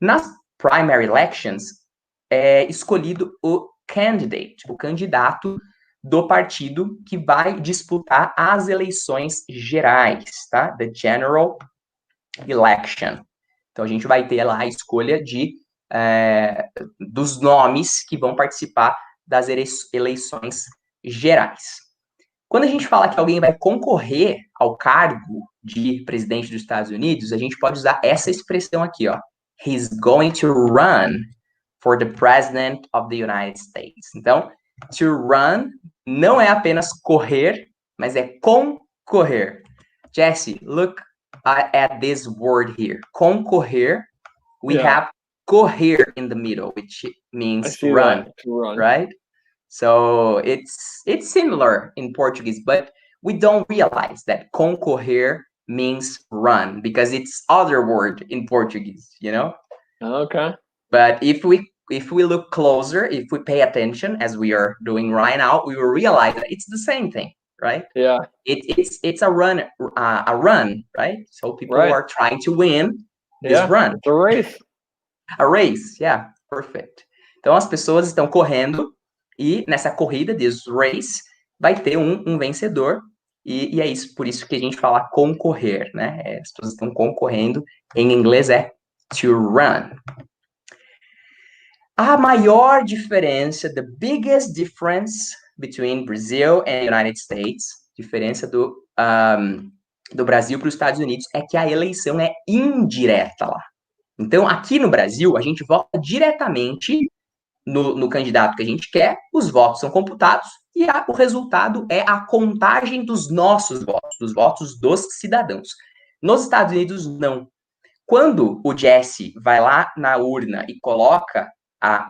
Nas primary elections, é escolhido o candidate, o candidato do partido que vai disputar as eleições gerais, tá? The general election. Então, a gente vai ter lá a escolha dos nomes que vão participar das eleições gerais. Quando a gente fala que alguém vai concorrer ao cargo de presidente dos Estados Unidos, a gente pode usar essa expressão aqui, ó. He's going to run for the president of the United States. Então, to run não é apenas correr, mas é concorrer. Jesse, look at this word here. Concorrer, we have correr in the middle, which means run, right? So it's similar in Portuguese, but we don't realize that concorrer means run because it's other word in Portuguese, you know? Okay. But if we look closer, if we pay attention as we are doing right now, we will realize that it's the same thing, right? Yeah. It's a run, right? So people are trying to win this run. It's a race. A race, yeah, perfect. Então as pessoas estão correndo e nessa corrida, this race, vai ter um vencedor e é isso, por isso que a gente fala concorrer, né? As pessoas estão concorrendo, em inglês é to run. A maior diferença, the biggest difference between Brazil and United States, diferença do Brasil para os Estados Unidos, é que a eleição é indireta lá. Então, aqui no Brasil, a gente vota diretamente no candidato que a gente quer, os votos são computados e o resultado é a contagem dos nossos votos, dos votos dos cidadãos. Nos Estados Unidos, não. Quando o Jesse vai lá na urna e coloca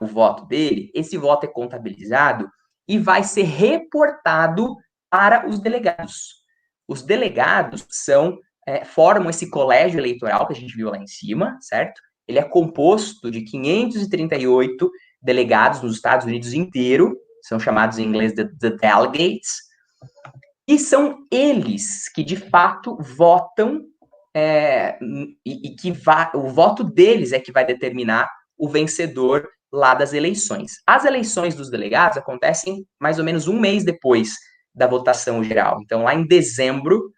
o voto dele, esse voto é contabilizado e vai ser reportado para os delegados. Os delegados formam esse colégio eleitoral que a gente viu lá em cima, certo? Ele é composto de 538 delegados nos Estados Unidos inteiro, são chamados em inglês de delegates, e são eles que, de fato, votam, o voto deles é que vai determinar o vencedor lá das eleições. As eleições dos delegados acontecem mais ou menos um mês depois da votação geral. Então, lá em dezembro,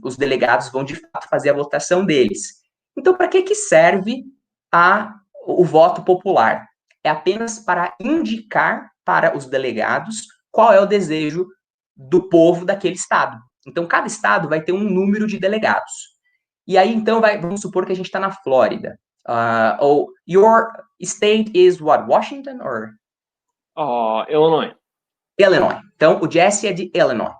os delegados vão, de fato, fazer a votação deles. Então, para que serve o voto popular? É apenas para indicar para os delegados qual é o desejo do povo daquele estado. Então, cada estado vai ter um número de delegados. E aí, então, vamos supor que a gente está na Flórida. Your state is what? Washington or? Illinois. Illinois. Então, o Jesse é de Illinois.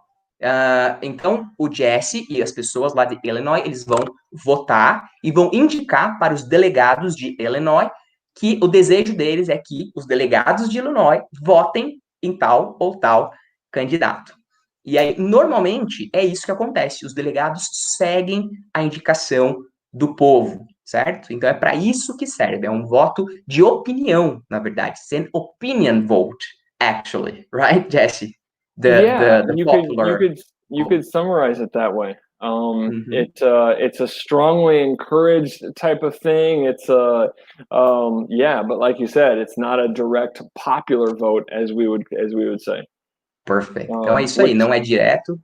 Então, o Jesse e as pessoas lá de Illinois, eles vão votar e vão indicar para os delegados de Illinois que o desejo deles é que os delegados de Illinois votem em tal ou tal candidato. E aí, normalmente, é isso que acontece. Os delegados seguem a indicação do povo, certo? Então, é para isso que serve. É um voto de opinião, na verdade. It's an opinion vote, actually. Right, Jesse? The popular... You could summarize it that way. Mm-hmm. It's a strongly encouraged type of thing. It's but like you said, it's not a direct popular vote as we would say. Perfect. Então é isso aí, não é direto.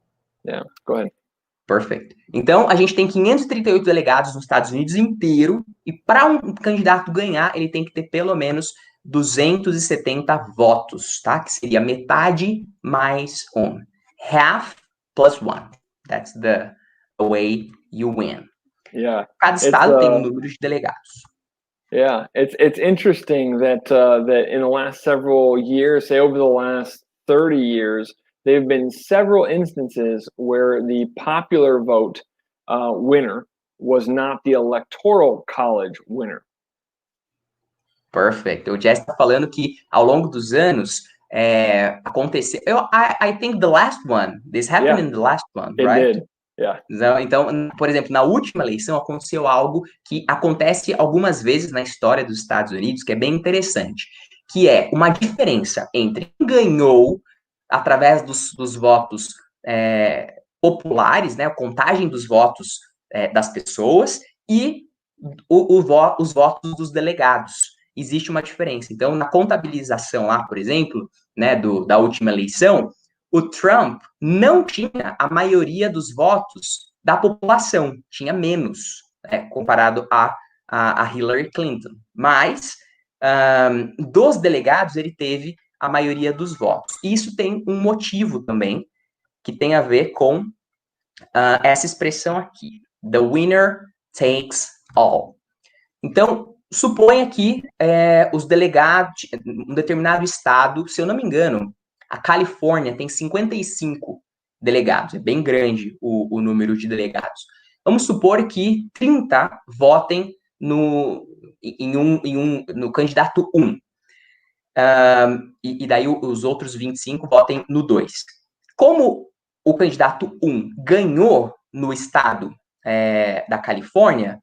Yeah, go ahead. Perfect. Então a gente tem 538 delegados nos Estados Unidos inteiro e para um candidato ganhar, ele tem que ter pelo menos 270 votos, tá? Que seria metade mais um. Half plus one. That's the way you win. Yeah. Cada estado tem um número de delegados. Yeah, it's interesting that that in the last several years, say over the last 30 years, there have been several instances where the popular vote winner was not the electoral college winner. Perfect. O Jess está falando que ao longo dos anos aconteceu. I think the last one. This happened in the last one, right? It did. Yeah. Então, por exemplo, na última eleição aconteceu algo que acontece algumas vezes na história dos Estados Unidos, que é bem interessante, que é uma diferença entre quem ganhou através dos votos populares, né, a contagem dos votos das pessoas e os votos dos delegados. Existe uma diferença. Então, na contabilização lá, por exemplo, né, da última eleição, o Trump não tinha a maioria dos votos da população, tinha menos, comparado a Hillary Clinton. Mas, dos delegados, ele teve a maioria dos votos. E isso tem um motivo também, que tem a ver com essa expressão aqui, the winner takes all. Então, suponha que os delegados, um determinado estado, se eu não me engano, a Califórnia tem 55 delegados, é bem grande o número de delegados. Vamos supor que 30 votem no candidato 1. E daí os outros 25 votem no 2. Como o candidato 1 ganhou no estado da Califórnia,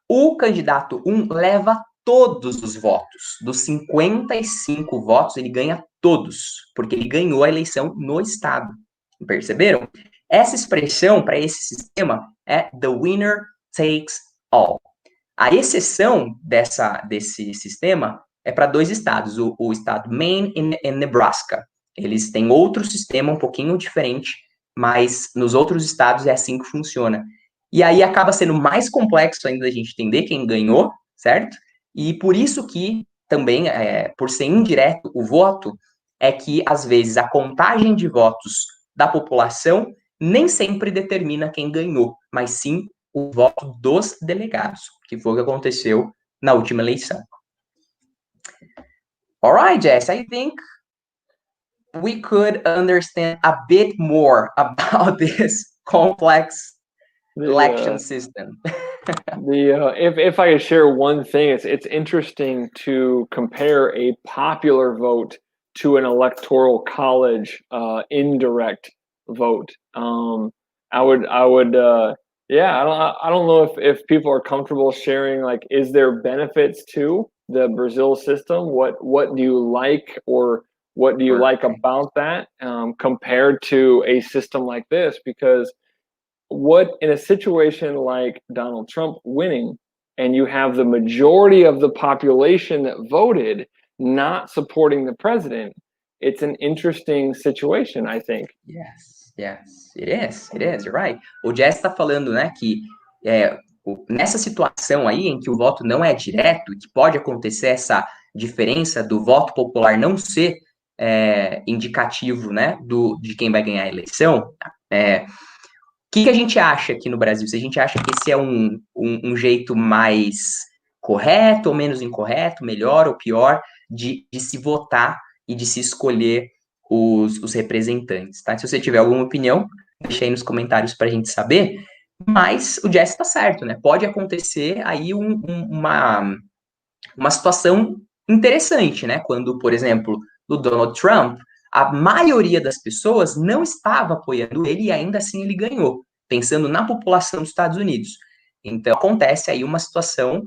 o candidato 1 leva todos os votos. Dos 55 votos, ele ganha todos, porque ele ganhou a eleição no estado. Perceberam? Essa expressão para esse sistema é the winner takes all. A exceção desse sistema é para 2 estados, o estado Maine e Nebraska. Eles têm outro sistema um pouquinho diferente, mas nos outros estados é assim que funciona. E aí acaba sendo mais complexo ainda a gente entender quem ganhou, certo? E por isso que também, por ser indireto o voto, é que às vezes a contagem de votos da população nem sempre determina quem ganhou, mas sim o voto dos delegados, que foi o que aconteceu na última eleição. Alright, Jess, I think we could understand a bit more about this complex election system. If I could share one thing, it's interesting to compare a popular vote to an electoral college indirect vote. I don't know if people are comfortable sharing, like, is there benefits to the Brazil system? What do you like, or what do you like about that compared to a system like this? Because in a situation like Donald Trump winning, and you have the majority of the population that voted not supporting the president, it's an interesting situation, I think. Yes, it is, you're right. O Jess está falando, né, que nessa situação aí, em que o voto não é direto, que pode acontecer essa diferença do voto popular não ser indicativo, né, de quem vai ganhar a eleição, o que a gente acha aqui no Brasil? Se a gente acha que esse é um jeito mais correto ou menos incorreto, melhor ou pior, de se votar e de se escolher os representantes, tá? Se você tiver alguma opinião, deixa aí nos comentários para a gente saber. Mas o Jesse está certo, né? Pode acontecer aí uma situação interessante, né? Quando, por exemplo, o Donald Trump, a maioria das pessoas não estava apoiando ele e ainda assim ele ganhou, pensando na população dos Estados Unidos. Então, acontece aí uma situação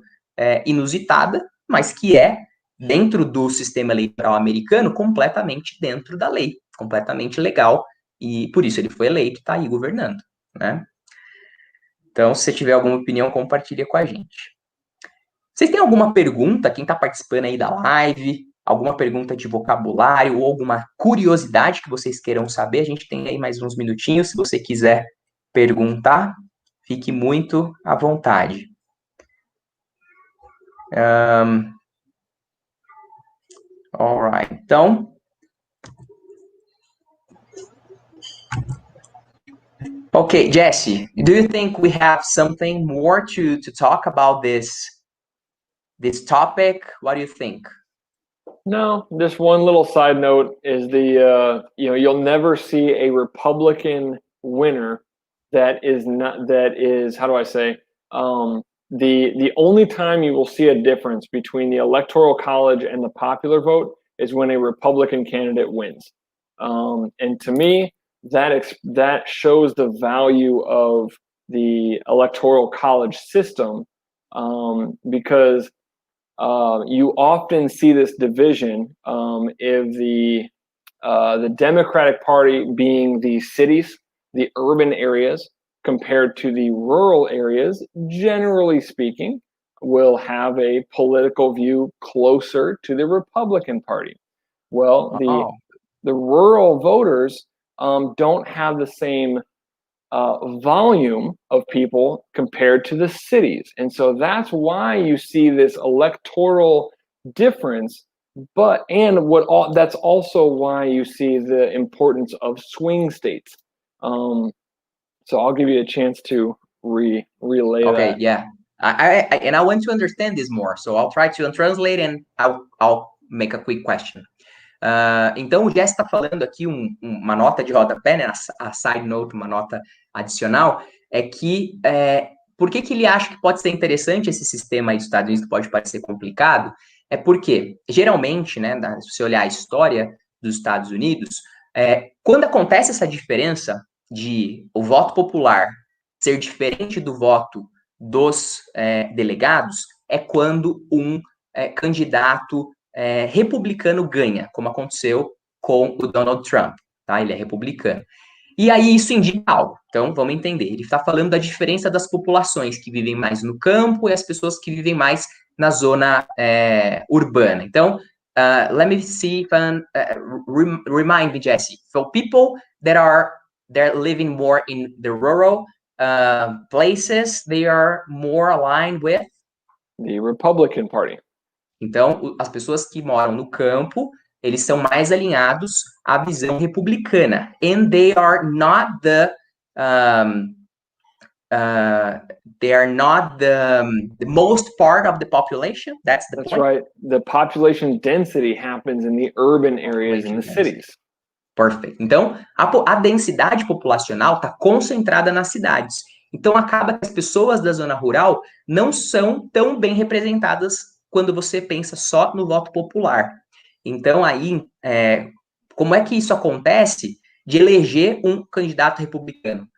inusitada, mas que é, dentro do sistema eleitoral americano, completamente dentro da lei, completamente legal, e por isso ele foi eleito e está aí governando, né? Então, se você tiver alguma opinião, compartilha com a gente. Vocês têm alguma pergunta, quem está participando aí da live, alguma pergunta de vocabulário ou alguma curiosidade que vocês queiram saber? A gente tem aí mais uns minutinhos, se você quiser perguntar, fique muito à vontade. Alright, então... Okay, Jesse, do you think we have something more to talk about this topic? What do you think? No, just one little side note is you'll never see a Republican winner that is how do I say, the only time you will see a difference between the electoral college and the popular vote is when a Republican candidate wins. And to me, that shows the value of the electoral college system, because you often see this division, if the Democratic Party being the cities, the urban areas, compared to the rural areas, generally speaking, will have a political view closer to the Republican Party. Well, the rural voters don't have the same volume of people compared to the cities. And so that's why you see this electoral difference. That's also why you see the importance of swing states. So I'll give you a chance to relay okay, that. yeah. I want to understand this more, so I'll try to translate and I'll make a quick question. Então, o Jess está falando aqui uma nota de rodapé, né, a side note, uma nota adicional, é que por que ele acha que pode ser interessante esse sistema aí dos Estados Unidos, que pode parecer complicado, é porque, geralmente, né, se você olhar a história dos Estados Unidos, quando acontece essa diferença de o voto popular ser diferente do voto dos delegados, é quando um candidato republicano ganha, como aconteceu com o Donald Trump, tá? Ele é republicano. E aí isso indica algo. Então, vamos entender. Ele está falando da diferença das populações que vivem mais no campo e as pessoas que vivem mais na zona urbana. Então, let me see if remind me, Jesse. So, people that are living more in the rural places, they are more aligned with the Republican Party. Então, as pessoas que moram no campo, eles são mais alinhados à visão republicana. And they are not the most part of the population. That's point. Right. The population density happens in the urban areas, in the cities. Perfeito. Então, a densidade populacional está concentrada nas cidades. Então, acaba que as pessoas da zona rural não são tão bem representadas quando você pensa só no voto popular. Então, aí, como é que isso acontece de eleger um candidato republicano?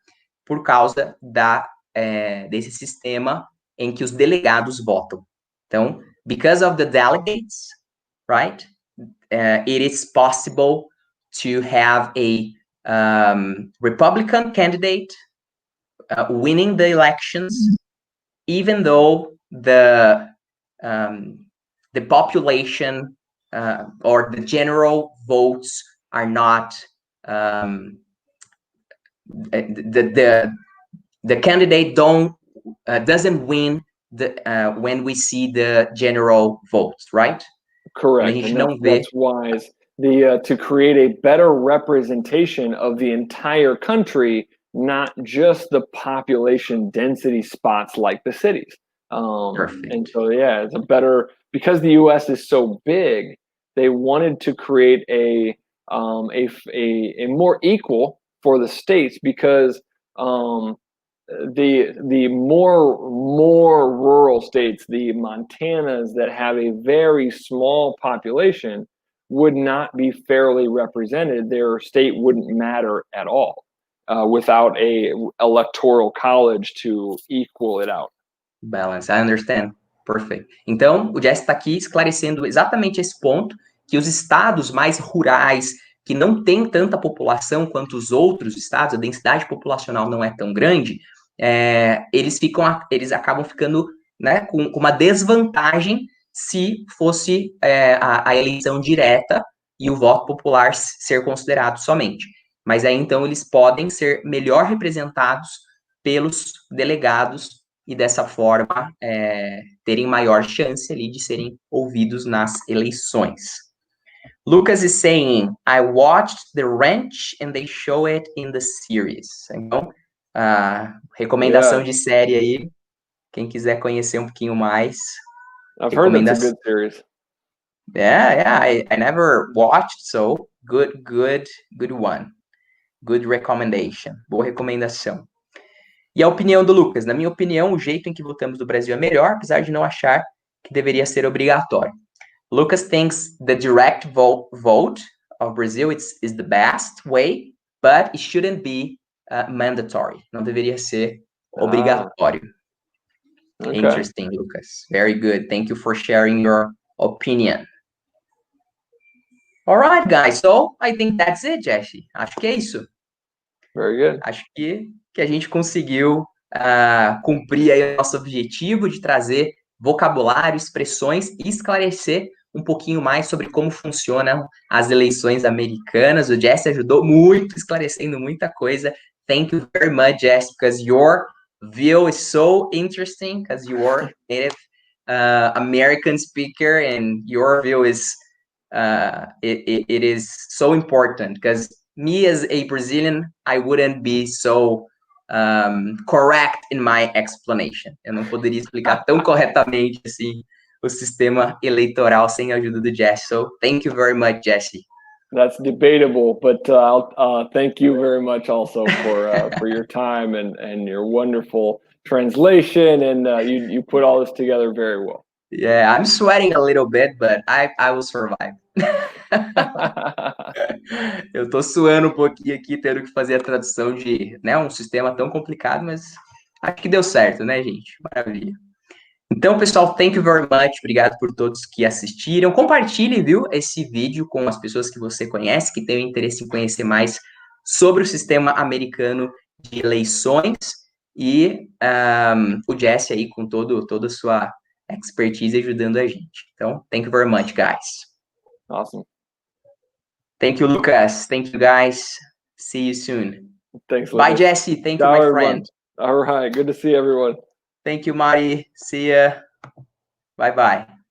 Por causa desse sistema em que os delegados votam. Então, because of the delegates, right, it is possible to have a Republican candidate winning the elections, even though the population or the general votes are not the candidate doesn't win when we see the general votes, right? Correct. And that's wise. To create a better representation of the entire country, not just the population density spots like the cities. Perfect. And so, yeah, it's a better, because the U.S. is so big, they wanted to create a more equal for the states, because the more rural states, the Montanas that have a very small population, would not be fairly represented. Their state wouldn't matter at all without a electoral college to equal it out. Balance, I understand. Perfect. Então, o Jesse está aqui esclarecendo exatamente esse ponto, que os estados mais rurais, que não têm tanta população quanto os outros estados, a densidade populacional não é tão grande, eles acabam ficando, né, com uma desvantagem se fosse a eleição direta e o voto popular ser considerado somente. Mas aí, então, eles podem ser melhor representados pelos delegados e, dessa forma, terem maior chance ali de serem ouvidos nas eleições. Lucas is saying, I watched The Ranch and they show it in the series. Então, recomendação de série aí, quem quiser conhecer um pouquinho mais. I've heard that's a good series. Yeah, I never watched, so good one. Good recommendation. Boa recomendação. E a opinião do Lucas? Na minha opinião, o jeito em que votamos no Brasil é melhor, apesar de não achar que deveria ser obrigatório. Lucas thinks the direct vote of Brazil is the best way, but it shouldn't be mandatory. Não deveria ser obrigatório. Okay. Interesting, Lucas. Very good. Thank you for sharing your opinion. All right, guys. So I think that's it, Jesse. Acho que é isso. Very good. Acho que a gente conseguiu cumprir aí o nosso objetivo de trazer vocabulário, expressões e esclarecer um pouquinho mais sobre como funcionam as eleições americanas. O Jesse ajudou muito, esclarecendo muita coisa. Thank you very much, Jesse, because your view is so interesting, because you are native American speaker, and your view is it is so important, because me as a Brazilian, I wouldn't be so correct in my explanation. Eu não poderia explicar tão corretamente assim o sistema eleitoral sem a ajuda do Jesse. So, thank you very much, Jesse. That's debatable, but thank you very much also for your time and your wonderful translation, and you put all this together very well. Yeah, I'm sweating a little bit, but I will survive. Eu tô suando um pouquinho aqui, tendo que fazer a tradução de, né, um sistema tão complicado, mas acho que deu certo, né, gente? Maravilha. Então, pessoal, thank you very much. Obrigado por todos que assistiram. Compartilhe, viu, esse vídeo com as pessoas que você conhece, que tenham interesse em conhecer mais sobre o sistema americano de eleições. E o Jesse aí com toda a sua expertise ajudando a gente. Então, thank you very much, guys. Awesome. Thank you, Lucas. Thank you, guys. See you soon. Thanks, Lucas. Bye, Jesse. Thank you, my friend. All right. Good to see everyone. Thank you, Mari. See ya. Bye-bye.